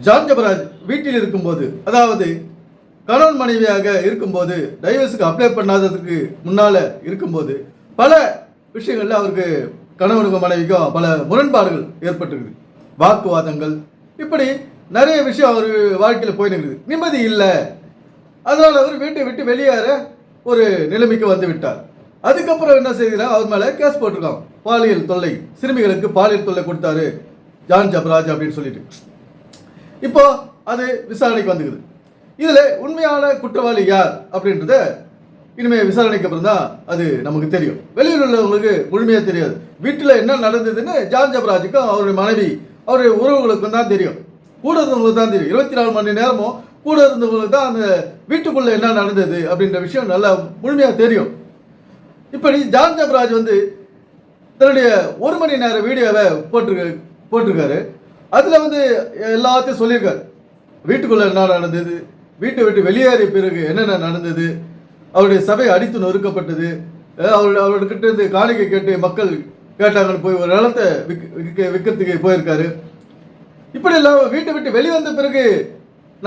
John Jebaraj வீட்டில் இருக்கும்போது, அதாவது கணவன் மனைவியாக இருக்கும்போது, டைவர்ஸுக்கு அப்ளை பண்ணாததுக்கு முன்னால இருக்கும்போது பல விஷயங்கள்ல அவருக்கு கணவனுக்கும் மனைவிக்கும் பல முரண்பாடுகள் ஏற்பட்டிருக்குது. வாக்குவாதங்கள், இப்படி நிறைய விஷயம் அவர் வாழ்க்கையில் போயின்னு இருக்குது. நிம்மதி இல்லை. அதனால் அவர் வீட்டை விட்டு வெளியேற ஒரு நிலைமைக்கு வந்து விட்டார். அதுக்கப்புறம் என்ன செய்கிறார், அவர் மேலே கேஸ் போட்டிருக்காங்க. பாலியல் தொல்லை, சிறுமிகளுக்கு பாலியல் தொல்லை கொடுத்தாரு ஜான் ஜபராஜ் அப்படின்னு சொல்லிட்டு. இப்போ அது விசாரணைக்கு வந்துக்குது. இதில் உண்மையான குற்றவாளி யார் அப்படின்றத இனிமேல் விசாரணைக்கு அப்புறம் தான் அது நமக்கு தெரியும். வெளியில் உள்ளவங்களுக்கு முழுமையாக தெரியாது. வீட்டில் என்ன நடந்ததுன்னு ஜான் ஜபராஜுக்கும் அவருடைய மனைவி அவருடைய உறவுகளுக்கும் தான் தெரியும். கூட இருந்தவங்களுக்கு தான் தெரியும். 24 மணி நேரமும் கூட இருந்தவங்களுக்கு தான் அந்த வீட்டுக்குள்ளே என்ன நடந்தது அப்படின்ற விஷயம் நல்லா முழுமையாக தெரியும். இப்படி ஜான் ஜபராஜ் வந்து தன்னுடைய 1 மணி நேர வீடியோவை போட்டிருக்காரு. அதில் வந்து எல்லாத்தையும் சொல்லியிருக்காரு. வீட்டுக்குள்ளே என்ன நடந்தது, வீட்டை விட்டு வெளியேறிய பிறகு என்னென்ன நடந்தது, அவருடைய சபை அடித்து நொறுக்கப்பட்டது, அவர்கிட்ட இருந்து காணிக்கை கேட்டு மக்கள் கேட்டாங்கன்னு போய் ஒரு நிலத்தை விற்கிறதுக்கு போயிருக்காரு. இப்படி எல்லாம் வீட்டை விட்டு வெளிவந்த பிறகு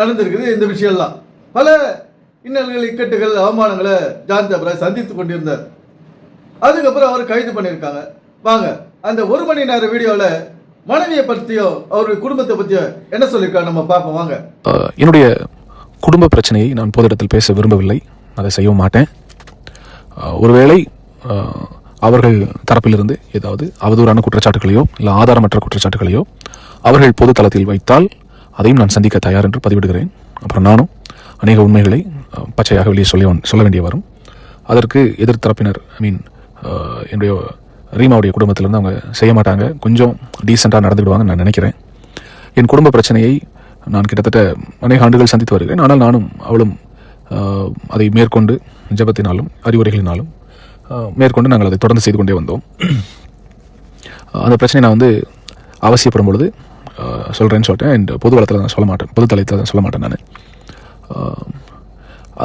நடந்திருக்குது. இந்த விஷயம்லாம் பல இன்னல்கள், இக்கட்டுகள், அவமானங்களை ஜான் ஜபராஜ் சந்தித்து கொண்டிருந்தார். அதுக்கப்புறம் அவர் கைது பண்ணியிருக்காங்க. வாங்க அந்த 1 மணி நேர வீடியோவில் மனைவியை பற்றியோ அவருடைய குடும்பத்தை பற்றியோ என்ன சொல்லியிருக்காரு நம்ம பார்ப்போம். வாங்க. என்னுடைய குடும்ப பிரச்சனையை நான் பொது இடத்தில் பேச விரும்பவில்லை, அதை செய்யவும் மாட்டேன். ஒருவேளை அவர்கள் தரப்பிலிருந்து ஏதாவது அவதூறான குற்றச்சாட்டுகளையோ இல்லை ஆதாரமற்ற குற்றச்சாட்டுகளையோ அவர்கள் பொது தளத்தில் வைத்தால் அதையும் நான் சந்திக்க தயார் என்று பதிவிடுகிறேன். அப்புறம் நானும் அநேக உண்மைகளை பச்சையாக வெளியே சொல்ல வேண்டிய வரும். அதற்கு எதிர்த்தரப்பினர் என்னுடைய ரீமாவுடைய குடும்பத்திலேருந்து அவங்க செய்ய மாட்டாங்க, கொஞ்சம் டீசெண்டாக நடந்துக்கிடுவாங்கன்னு நான் நினைக்கிறேன். என் குடும்ப பிரச்சனையை நான் கிட்டத்தட்ட அநேக ஆண்டுகள் சந்தித்து வருகிறேன். ஆனால் நானும் அவளும் அதை மேற்கொண்டு ஜபத்தினாலும் அறிவுரைகளினாலும் மேற்கொண்டு நாங்கள் அதை தொடர்ந்து செய்து கொண்டே வந்தோம். அந்த பிரச்சனை நான் வந்து அவசியப்படும் பொழுது சொல்கிறேன்னு சொல்லிட்டேன். அண்ட் பொது வளத்தில் தான் சொல்ல மாட்டேன், பொது தளத்தில் தான் சொல்ல மாட்டேன் நான்.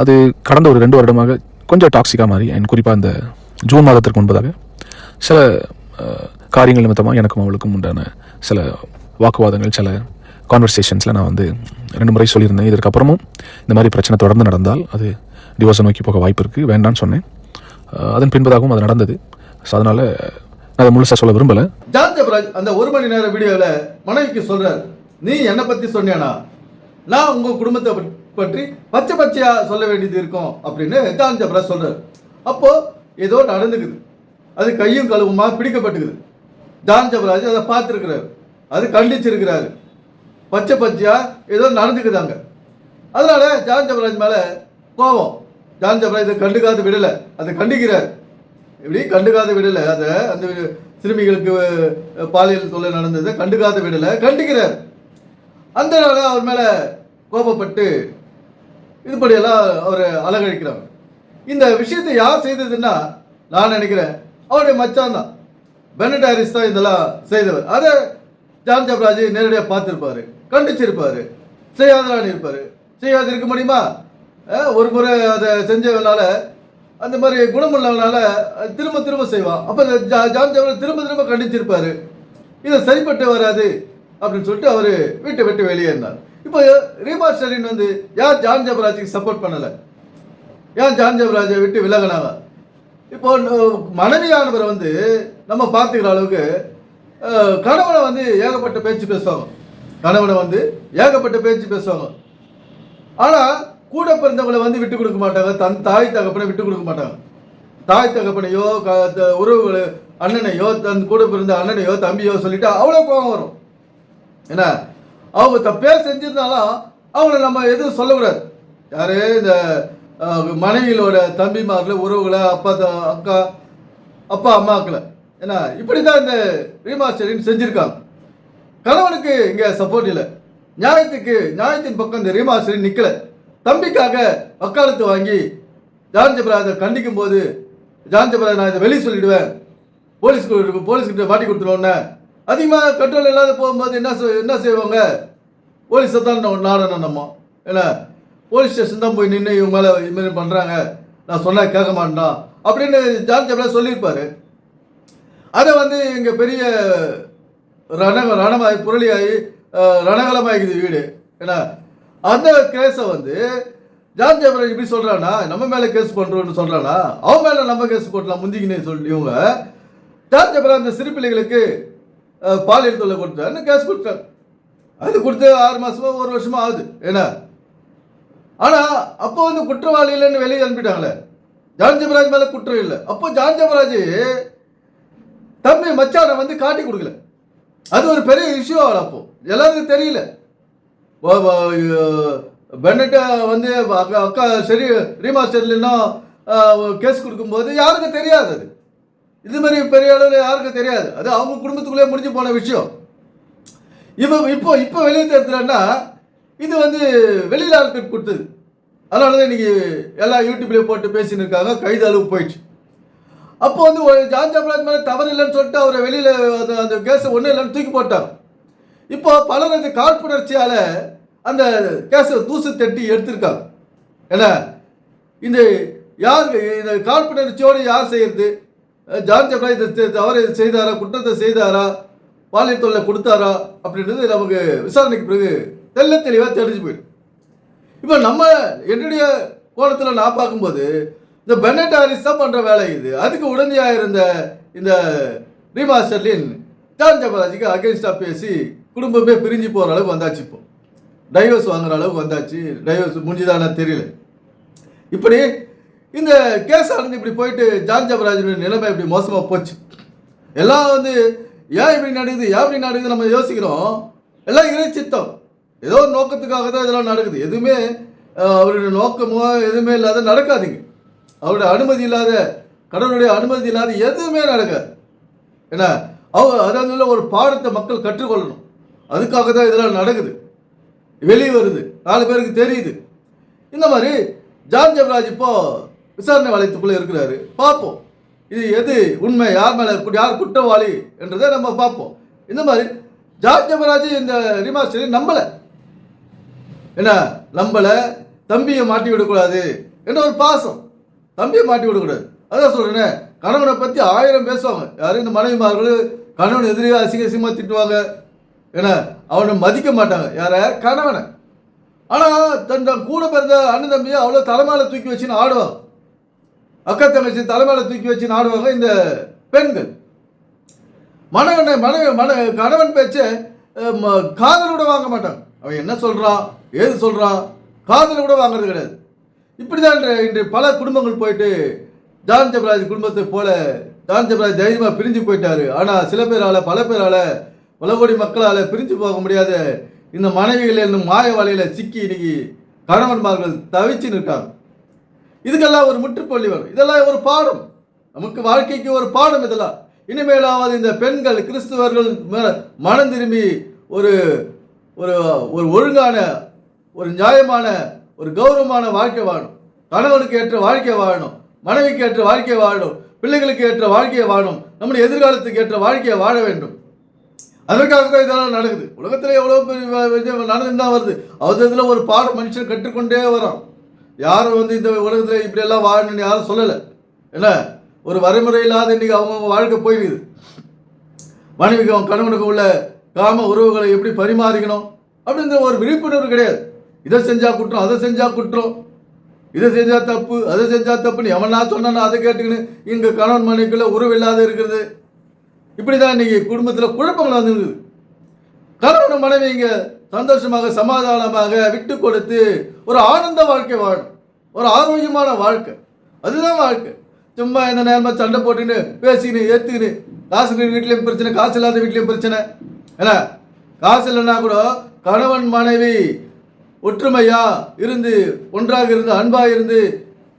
அது கடந்த ஒரு 2 வருடமாக கொஞ்சம் டாக்ஸிக்காக மாறி, குறிப்பாக அந்த ஜூன் மாதத்திற்கு முன்பதாக சில காரியங்கள் நிமித்தமாக எனக்கும் அவளுக்கும் உண்டான சில வாக்குவாதங்கள், சில கான்வர்சேஷன்ஸில் நான் வந்து 2 முறை சொல்லியிருந்தேன். இதற்கப்புறமும் இந்த மாதிரி பிரச்சனை தொடர்ந்து நடந்தால் அது டிவோர்ஸை நோக்கி போக வாய்ப்பு இருக்குது, வேண்டான்னு சொன்னேன். அதன் பின்பதாகவும் அது நடந்தது. ஸோ அதனால் நான் அதை முழுசாக சொல்ல விரும்பலை. ஜான் ஜபராஜ் அந்த 1 மணி நேர வீடியோவில் மனைவிக்கு சொல்கிறார், நீ என்னை பற்றி சொன்னியானா, நான் உங்கள் குடும்பத்தை பற்றி பச்சையாக சொல்ல வேண்டியது இருக்கும் அப்படின்னு ஜான் ஜபராஜ் சொல்கிறார். அப்போது ஏதோ நடந்துக்குது, அது கையும் கழுவுமா பிடிக்கப்பட்டுக்குது. ஜான் ஜபராஜ் அதை பார்த்துருக்கிறார், அது கண்டிச்சிருக்கிறாரு. பச்சையாக ஏதோ நடந்துக்குதாங்க. அதனால ஜான் ஜபராஜ் மேலே கோபம். ஜான் ஜபராஜ் இதை கண்டுக்காத விடலை, அதை கண்டிக்கிறார். இப்படி கண்டுக்காத விடலை, அதை அந்த சிறுமிகளுக்கு பாலியல் தொல்லை நடந்ததை கண்டுக்காத விடலை, கண்டிக்கிறார். அந்த நாள் அவர் மேலே கோபப்பட்டு இதுபடியெல்லாம் அவர் அலகழிக்கிறாங்க. இந்த விஷயத்தை யார் செய்ததுன்னா நான் நினைக்கிறேன் அவருடைய மச்சான் தான், பென்னட் ஹாரிஸ் தான் இதெல்லாம் செய்தவர். அதை ஜான் ஜபராஜ் நேரடியாக பார்த்துருப்பாரு, கண்டிச்சிருப்பார், செய்யாதலான்னு இருப்பார். செய்யாது இருக்க முடியுமா? ஒரு முறை அதை செஞ்சவனால, அந்த மாதிரி குணமுள்ளவனால திரும்ப திரும்ப செய்வான். அப்போ ஜான் ஜபராஜ் திரும்ப திரும்ப கண்டிச்சிருப்பார். இதை சரிப்பட்டு வராது அப்படின்னு சொல்லிட்டு அவர் வீட்டை விட்டு வெளியேறினார். இப்போ ரீமா ஷெரீன் வந்து யார் ஜான் ஜபராஜுக்கு சப்போர்ட் பண்ணலை, ஏன் ஜான் ஜபராஜை விட்டு விலகினாங்க? இப்போ மனைவியானவரை வந்து நம்ம பார்த்துக்கிற அளவுக்கு கணவனை வந்து ஏகப்பட்ட பேச்சு பேசுவாங்க, ஆனால் கூட பிறந்தவங்களை வந்து விட்டு கொடுக்க மாட்டாங்க, தன் தாய் தகப்பனை விட்டு கொடுக்க மாட்டாங்க. தாய் தகப்பனையோ உறவுகளை அண்ணனையோ தன் கூட பிறந்த அண்ணனையோ தம்பியோ சொல்லிட்டு அவ்வளோ கோபம் வரும். ஏன்னா அவங்க தப்பே செஞ்சிருந்தாலும் அவங்கள நம்ம எதுவும் சொல்லக்கூடாது. யாரு இந்த மனைவிகளோட தம்பிமாரில் உறவுகளை, அப்பா அம்மாக்களை. ஏன்னா இப்படி தான் இந்த ரீமா ஷெரீன் செஞ்சுருக்காங்க. கணவனுக்கு இங்கே சப்போர்ட் இல்லை, நியாயத்தின் பக்கம் இந்த ரீமா ஷெரீன் நிற்கலை. தம்பிக்காக வக்காலத்து வாங்கி ஜான் ஜபராஜை கண்டிக்கும் போது ஜான் ஜபராஜ் நான் இதை வெளியே சொல்லிவிடுவேன், போலீஸ்கிட்ட மாட்டி கொடுத்துருவோன்னே. அதிகமாக கண்ட்ரோல் இல்லாத போகும்போது என்ன செய்வாங்க, போலீஸை தான் நாடணும் நம்ம. ஏன்னா போலீஸ் ஸ்டேஷன் தான் போய் நின்று இவங்க மேலே இதுமாரி பண்ணுறாங்க, நான் சொன்னால் கேட்க மாட்டேன் அப்படின்னு ஜான் ஜபராஜ் சொல்லியிருப்பார். அதை வந்து இங்கே பெரிய ரணமாகி புரளியாகி ரணகலமாகிக்குது வீடு. ஏன்னா அந்த கேஸை வந்து ஜான் ஜெபராஜ் இப்படி சொல்றானா, நம்ம மேல கேஸ் பண்றோம்னு சொல்றானா, அவன் மேல நம்ம கேஸ் போட்டலாம் முந்திக்கின்னு சொல்லி இவங்க ஜான் ஜெபராஜ் அந்த சிறு பிள்ளைகளுக்கு பாலியல் தொல்லை கொடுத்தாருன்னு கேஸ் கொடுத்தாரு. அது கொடுத்து 6 மாசமா 1 வருஷமா ஆகுது. ஏன்னா ஆனா அப்போ வந்து குற்றவாளி இல்லைன்னு வெளியே அனுப்பிட்டாங்களே, ஜான் ஜெபராஜ் மேல குற்றம் இல்லை. அப்போ ஜான் ஜெபராஜ் தம்பி மச்சானை வந்து காட்டி கொடுக்கல. அது ஒரு பெரிய இஷ்யூ ஆகல. அப்போ எல்லாருக்கும் தெரியல. பென்னட்ட வந்து அக்கா சரி ரீமா ஸ்டெர்லினும் கேஸ் கொடுக்கும்போது யாருக்கும் தெரியாது. அது இது மாதிரி பெரிய அளவில் யாருக்கும் தெரியாது. அது அவங்க குடும்பத்துக்குள்ளே முடிஞ்சு போன விஷயம். இப்போ வெளியே தெரிஞ்சுன்னா இது வந்து வெளியில் ஆட்கள் கொடுத்தது. அதனால தான் இன்னைக்கு எல்லா யூடியூப்லேயே போட்டு பேசின்னு இருக்காங்க. கைது அளவு போயிடுச்சு. அப்போ வந்து ஜான் ஜெபராஜ் மேலே தவறு இல்லைன்னு சொல்லிட்டு அவரை வெளியில் அந்த கேஸை ஒன்றும் இல்லைன்னு தூக்கி போட்டாங்க. இப்போ பலர் அந்த காழ்ப்புணர்ச்சியால் அந்த கேஸை தூசு தட்டி எடுத்திருக்காங்க. ஏன்னா இந்த யார் இந்த காழ்ப்புணர்ச்சியோடு யார் செய்யறது? ஜான் ஜெபராஜ் தவறு செய்தாரா, குற்றத்தை செய்தாரா, பாலியல் தொல்லை கொடுத்தாரா அப்படின்றது நமக்கு விசாரணைக்கு பிறகு தெளிவாக தெரிஞ்சு போயிடும். இப்போ என்னுடைய கோணத்தில் நான் பார்க்கும்போது இந்த பென்னட் ஹாரிஸ் தான் பண்ணுற வேலை இது. அதுக்கு உடனடியாக இருந்த இந்த ரீமா ஸ்டெர்லின் ஜான் ஜெபராஜுக்கு அகேன்ஸ்டாக பேசி குடும்பமே பிரிஞ்சு போகிற அளவுக்கு வந்தாச்சு. இப்போ டைவர்ஸ் வாங்குற அளவுக்கு வந்தாச்சு. டைவர்ஸ் முடிஞ்சுதானே தெரியல. இப்படி இந்த கேஸ் ஆனது இப்படி போயிட்டு ஜான் ஜெபராஜுடைய நிலைமை இப்படி மோசமாக போச்சு. எல்லாம் வந்து ஏன் இப்படி நடக்குது நம்ம யோசிக்கிறோம். எல்லாம் இறை சித்தம். ஏதோ ஒரு நோக்கத்துக்காக தான் இதெல்லாம் நடக்குது. எதுவுமே அவருடைய நோக்கமோ எதுவுமே இல்லாத நடக்காதுங்க. அவருடைய அனுமதி இல்லாத, கடவுளுடைய அனுமதி இல்லாத எதுவுமே நடக்காது. ஏன்னா அதாவது ஒரு பாடத்தை மக்கள் கற்றுக்கொள்ளணும். அதுக்காக தான் இதெல்லாம் நடக்குது. வெளியே வருது, 4 பேருக்கு தெரியுது. இந்த மாதிரி ஜான் ஜெபராஜ் இப்போ விசாரணை வளையத்துக்குள்ளே இருக்கிறாரு. பார்ப்போம் இது எது உண்மை, யார் மேலே யார் குற்றவாளி என்றதை நம்ம பார்ப்போம். இந்த மாதிரி ஜான் ஜெபராஜ் இந்த ரீமா ஸ்டெர்லின் நம்பலை தம்பியை மாட்டி விடக்கூடாது என்ற ஒரு பாசம். தம்பியை மாட்டி விடக்கூடாது. அதான் சொல்கிறேன். கணவனை பற்றி 1000 பேசுவாங்க. யாரும் இந்த மனைவிமார்கள் கணவன் எதிரியாக அசிங்கமாக திட்டுவாங்க. ஏன்னா அவனை மதிக்க மாட்டாங்க. யார கணவனை. ஆனால் தன் கூட பிறந்த அண்ணன் தம்பியை அவ்வளோ தலைமையில தூக்கி வச்சுன்னு ஆடுவாங்க. அக்கா தங்கச்சி தலைமையில தூக்கி வச்சுன்னு ஆடுவாங்க இந்த பெண்கள். கணவன் பேச்சை காதலோட வாங்க மாட்டாங்க. அவன் என்ன சொல்கிறான், ஏது சொல்கிறான், காதல கூட வாங்குறது கிடையாது. இப்படி தான் இன்று பல குடும்பங்கள் போயிட்டு ஜான் ஜெபராஜ் குடும்பத்தை போல ஜான் ஜெபராஜ் தைரியமாக பிரிஞ்சு போயிட்டாரு. ஆனால் சில பேரால், பல பேரால், பல கோடி மக்களால் பிரிஞ்சு போக முடியாத இந்த மனைவிகள் என்னும் மாய வலையில் சிக்கி இன்னைக்கு கணவன்மார்கள் தவிச்சு நிற்காங்க. இதுக்கெல்லாம் ஒரு முற்றுப்புள்ளி வரும். இதெல்லாம் ஒரு பாடம், நமக்கு வாழ்க்கைக்கு ஒரு பாடம். இதெல்லாம் இனிமேலாவது இந்த பெண்கள் கிறிஸ்துவர்கள் மனம் திரும்பி ஒரு ஒரு ஒழுங்கான, ஒரு நியாயமான, ஒரு கௌரவமான வாழ்க்கை வாழணும். கணவனுக்கு ஏற்ற வாழ்க்கை வாழணும், மனைவிக்கு ஏற்ற வாழ்க்கையை வாழணும், பிள்ளைகளுக்கு ஏற்ற வாழ்க்கையை வாழணும், நம்முடைய எதிர்காலத்துக்கு ஏற்ற வாழ்க்கையை வாழ வேண்டும். அதற்காக தான் இதெல்லாம் நடக்குது. உலகத்தில் எவ்வளோ நடந்துட்டு தான் வருது. அவசரத்தில் ஒரு பாடம் மனுஷன் கற்றுக்கொண்டே வரான். யாரும் வந்து இந்த உலகத்தில் இப்படியெல்லாம் வாழணும்னு யாரும் சொல்லலை. என்ன ஒரு வரைமுறை இல்லாத இன்றைக்கி அவங்க வாழ்க்கை போயிடுது. மனைவிக்கும் கணவனுக்கும் உள்ள காம உறவுகளை எப்படி பரிமாறிக்கணும் அப்படின்ற ஒரு விழிப்புணர்வு கிடையாது. இதை செஞ்சால் குற்றம், அதை செஞ்சால் குற்றம், இதை செஞ்சால் தப்பு, அதை செஞ்சால் தப்புன்னு எவனா சொன்னா அதை கேட்டுக்கின்னு இங்கே கணவன் மனைவிக்குள்ள உறவு இல்லாத இருக்கிறது. இப்படி தான் இன்றைக்கி குடும்பத்தில் குழப்பங்கள் வந்துருக்குது. கணவன் மனைவி இங்கே சந்தோஷமாக, சமாதானமாக விட்டு கொடுத்து ஒரு ஆனந்த வாழ்க்கை வாழணும், ஒரு ஆரோக்கியமான வாழ்க்கை. அதுதான் வாழ்க்கை. சும்மா இந்த நேரமாக சண்டை போட்டுன்னு பேசிக்கின்னு ஏற்றுக்கின்னு, காசு வீட்லேயும் பிரச்சனை, காசு இல்லாத வீட்லேயும் பிரச்சனை. ஏன்னா காசு இல்லைன்னா கூட கணவன் மனைவி ஒற்றுமையா இருந்து, ஒன்றாக இருந்து, அன்பாக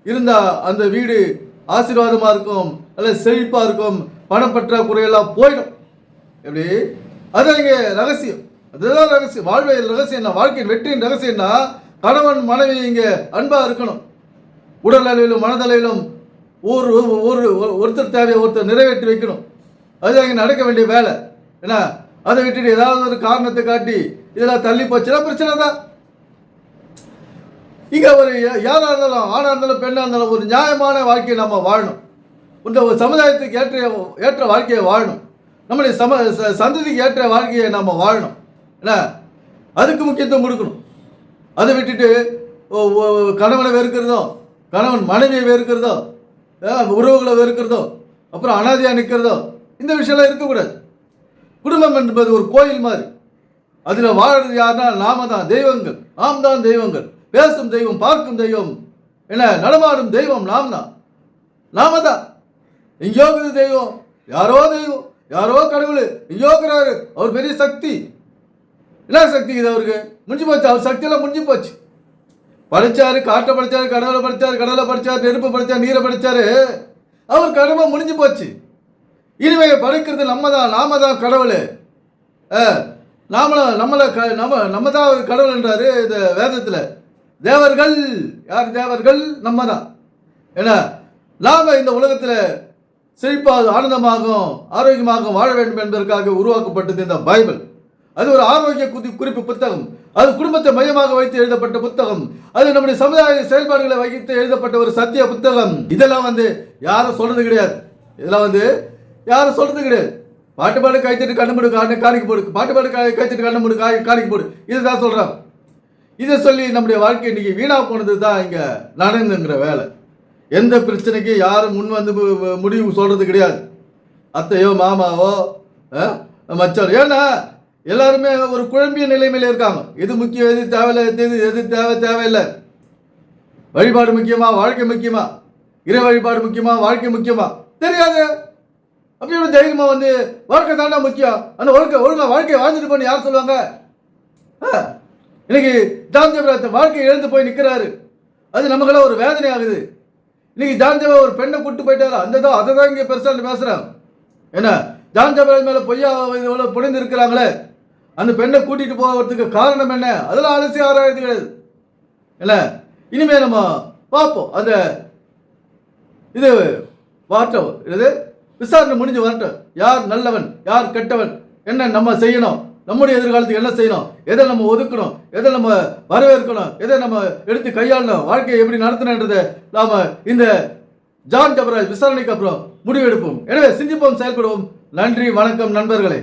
இருந்தா அந்த வீடு ஆசீர்வாதமாக இருக்கும், நல்ல செழிப்பாக இருக்கும், பணப்பற்றாக்குறையெல்லாம் போயிடும். எப்படி அதுதான் இங்கே ரகசியம். அதுதான் ரகசியம். வாழ்வியல் ரகசியம் என்ன, வாழ்க்கையின் வெற்றியின் ரகசியம் என்ன, கணவன் மனைவி இங்கே அன்பாக இருக்கணும். உடல் அளவிலும் மனதளவிலும் ஒருத்தர் தேவையை ஒருத்தர் நிறைவேற்றி வைக்கணும். அதுதான் இங்கே நடக்க வேண்டிய வேலை. ஏன்னா அதை விட்டுட்டு ஏதாவது ஒரு காரணத்தை காட்டி இதெல்லாம் தள்ளி போச்சுன்னா பிரச்சனை தான். இங்கே ஒரு யாராக இருந்தாலும், ஆணாக இருந்தாலும், பெண்ணாக இருந்தாலும் ஒரு நியாயமான வாழ்க்கையை நம்ம வாழணும். இந்த சமுதாயத்துக்கு ஏற்ற வாழ்க்கையை வாழணும். நம்முடைய சந்ததிக்கு ஏற்ற வாழ்க்கையை நம்ம வாழணும். ஏன்னா அதுக்கு முக்கியத்துவம் கொடுக்கணும். அதை விட்டுட்டு கணவனை வெறுக்கிறதோ, கணவன் மனைவியை வெறுக்கிறதோ, உறவுகளை வெறுக்கிறதோ, அப்புறம் அனாதையாக நிற்கிறதோ, இந்த விஷயம்லாம் இருக்கக்கூடாது. குடும்பம் என்பது ஒரு கோயில் மாதிரி. அதில் வாழ்றது யாருன்னா நாம தான் தெய்வங்கள், நாம் தான் தெய்வங்கள். பேசும் தெய்வம், பார்க்கும் தெய்வம், என்ன நடமாடும் தெய்வம் நாம் தான், நாம தான். எங்கேயோ இருக்குது தெய்வம், தெய்வம், யாரோ கடவுள் எங்கேயோ இருக்கிறாரு, அவர் பெரிய சக்தி. என்ன சக்தி இது அவருக்கு? முடிஞ்சு போச்சு, அவர் சக்தியெல்லாம் முடிஞ்சு போச்சு. படிச்சாரு, காட்டை படிச்சாரு, கடவுளை படிச்சாரு, கடலை படிச்சாரு, நெருப்பு படிச்சாரு, நீரை படிச்சாரு, அவர் கடமை முடிஞ்சு போச்சு. இனிமே படிக்கிறது நம்ம தான் கடவுள். நம்ம தான் கடவுள் என்றாரு இந்த வேதத்தில். தேவர்கள் யார்? தேவர்கள் நம்ம தான். ஏன்னா நாம இந்த உலகத்தில் செழிப்பாக ஆனந்தமாகவும் ஆரோக்கியமாக வாழ வேண்டும் என்பதற்காக உருவாக்கப்பட்டது இந்த பைபிள். அது ஒரு ஆரோக்கிய குறிப்பு புத்தகம். அது குடும்பத்தை மையமாக வைத்து எழுதப்பட்ட புத்தகம். அது நம்முடைய சமுதாய செயல்பாடுகளை வைத்து எழுதப்பட்ட ஒரு சத்திய புத்தகம். இதெல்லாம் யாரும் சொல்றது கிடையாது. யாரும் சொல்றது கிடையாது. பாட்டு பாடு கைத்திட்டு கண்ணு மூடு காணிக்கு போடு, பாட்டு பாடு கைத்திட்டு கண்ணு மூடு காணிக்கு போடு, இதுதான் சொல்றாங்க. இதை சொல்லி நம்முடைய வாழ்க்கை இன்னைக்கு வீணா போனது தான் இங்க நடந்துங்கிற வேலை. எந்த பிரச்சனைக்கு யாரும் முன் வந்து முடிவு சொல்றது கிடையாது. அத்தையோ மாமாவோ மச்சான். ஏன்னா எல்லாருமே ஒரு குழம்பிய நிலைமையில இருக்காங்க. எது முக்கியம், எது தேவையில்லை, எது தேவையில்லை. வழிபாடு முக்கியமா, வாழ்க்கை முக்கியமா, இறை வழிபாடு முக்கியமா, வாழ்க்கை முக்கியமா தெரியாது. அப்படி தைரியமா வாழ்க்கை தாண்டா முக்கியம், அந்த ஒழுங்கா வாழ்க்கையை வாழ்ந்துட்டு போன்னு யார் சொல்லுவாங்க? இன்னைக்கு ஜான் ஜெபராஜ் வாழ்க்கையை இழந்து போய் நிற்கிறாரு. அது நமக்கெல்லாம் ஒரு வேதனை ஆகுது. இன்னைக்கு ஜான் ஜெபா ஒரு பெண்ணை கூட்டு போயிட்டாரு, அதை தான் இங்கே பெருசாக பேசுறாங்க. ஏன்னா ஜான் ஜெபராஜ் மேல பொய்யா புனைந்து இருக்கிறாங்களே, அந்த பெண்ணை கூட்டிட்டு போகிறதுக்கு காரணம் என்ன? அதெல்லாம் அலசி ஆராய்ச்சி கிடையாது. இல்லை, இனிமே நம்ம பார்ப்போம். அந்த இது வாட்டம், இது விசாரணை முடிஞ்சு வரட்டும். யார் நல்லவன், யார் கெட்டவன், என்ன நம்ம செய்யணும், நம்முடைய எதிர்காலத்துக்கு என்ன செய்யணும், எதை நம்ம ஒதுக்கணும், எதை நம்ம வரவேற்கணும், எதை நம்ம எடுத்து கையாளணும், வாழ்க்கையை எப்படி நடத்தணுன்றதை நாம இந்த ஜான் ஜெபராஜ் விசாரணைக்கு அப்புறம் முடிவெடுப்போம். எனவே சிந்திப்போம், செயல்படுவோம். நன்றி, வணக்கம் நண்பர்களே.